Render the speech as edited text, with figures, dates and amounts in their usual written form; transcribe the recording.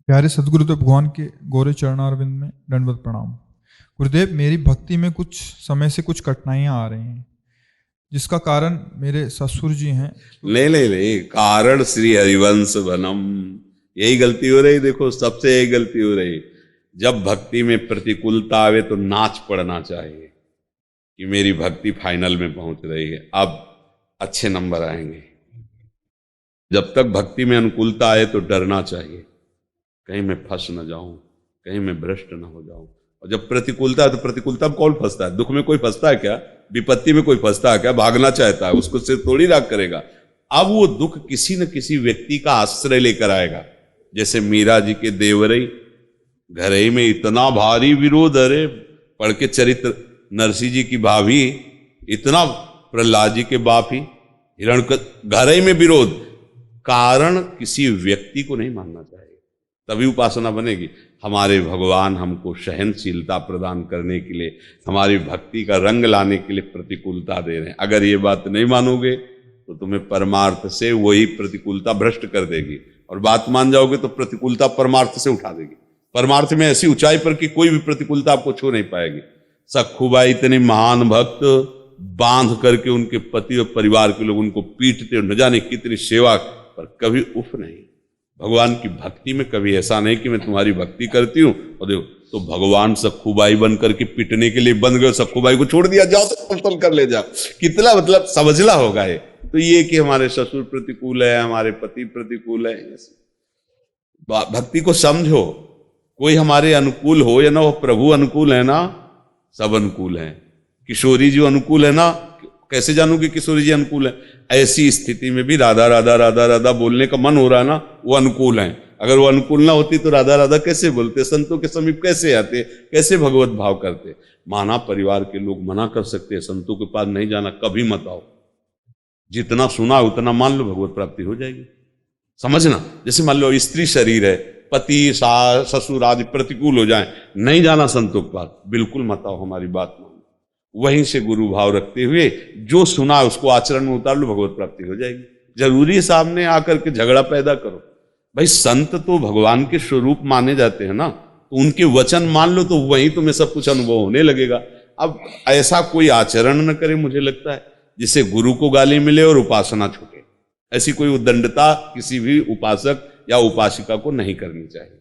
प्यारे सदगुरुदेव भगवान के गोरे चरणारविंद में दंडवत प्रणाम। गुरुदेव, मेरी भक्ति में कुछ समय से कुछ कठिनाइयां आ रही हैं, जिसका कारण मेरे ससुर जी हैं। ले कारण श्री हरिवंश बनम, यही गलती हो रही। देखो, सबसे यही गलती हो रही। जब भक्ति में प्रतिकूलता आवे तो नाच पड़ना चाहिए कि मेरी भक्ति फाइनल में पहुंच रही है, अब अच्छे नंबर आएंगे। जब तक भक्ति में अनुकूलता आए तो डरना चाहिए, कहीं मैं फंस न जाऊं, कहीं मैं भ्रष्ट न हो जाऊं। और जब प्रतिकूलता है तो प्रतिकूलता में कौन फंसता है? दुख में कोई फंसता है क्या? विपत्ति में कोई फंसता है क्या? भागना चाहता है, उसको सिर्फ थोड़ी राग करेगा। अब वो दुख किसी न किसी व्यक्ति का आश्रय लेकर आएगा। जैसे मीरा जी के देवरई घरे में इतना भारी विरोध, अरे पढ़ के चरित्र, नरसिंह जी की भाभी, इतना प्रहलाद जी के बाप ही हिरण्य घरे में विरोध। कारण किसी व्यक्ति को नहीं मानना चाहिए, तभी उपासना बनेगी। हमारे भगवान हमको सहनशीलता प्रदान करने के लिए, हमारी भक्ति का रंग लाने के लिए प्रतिकूलता दे रहे हैं। अगर ये बात नहीं मानोगे तो तुम्हें परमार्थ से वही प्रतिकूलता भ्रष्ट कर देगी, और बात मान जाओगे तो प्रतिकूलता परमार्थ से उठा देगी। परमार्थ में ऐसी ऊंचाई पर कि कोई भी प्रतिकूलता आपको छू नहीं पाएगी। सखुबाई इतने महान भक्त, बांध करके उनके पति और परिवार के लोग उनको पीटते, न जाने कितनी सेवा, पर कभी उफ नहीं। भगवान की भक्ति में कभी ऐसा नहीं कि मैं तुम्हारी भक्ति करती हूं और देखो तो भगवान सखुबाई बन करके पीटने के लिए बन गए, सखुबाई को छोड़ दिया, जाओ तो तल कर ले जाओ। कितना मतलब समझला होगा ये। तो ये कि हमारे ससुर प्रतिकूल है, हमारे पति प्रतिकूल है, भक्ति को समझो। कोई हमारे अनुकूल हो या ना हो, प्रभु अनुकूल है ना, सब अनुकूल है। किशोरी जी अनुकूल है ना, कैसे जानू कि किशोरी जी अनुकूल है? ऐसी स्थिति में भी राधा राधा राधा राधा बोलने का मन हो रहा है ना, वो अनुकूल है। अगर वो अनुकूल ना होती तो राधा राधा कैसे बोलते, संतों के समीप कैसे आते, कैसे भगवत भाव करते? माना परिवार के लोग मना कर सकते हैं, संतों के पास नहीं जाना, कभी मत आओ। जितना सुना उतना मान लो, भगवत प्राप्ति हो जाएगी। समझना, जैसे मान लो स्त्री शरीर है, पति ससुर आदि प्रतिकूल हो जाए, नहीं जाना संतों के पास, बिल्कुल मत आओ, हमारी बात मानो। वहीं से गुरु भाव रखते हुए जो सुना उसको आचरण में उतार लो, भगवत प्राप्ति हो जाएगी। जरूरी सामने आकर के झगड़ा पैदा करो? भाई संत तो भगवान के स्वरूप माने जाते हैं ना, तो उनके वचन मान लो, तो वहीं तुम्हें सब कुछ अनुभव होने लगेगा। अब ऐसा कोई आचरण न करे, मुझे लगता है, जिससे गुरु को गाली मिले और उपासना छूटे। ऐसी कोई उद्दंडता किसी भी उपासक या उपासिका को नहीं करनी चाहिए।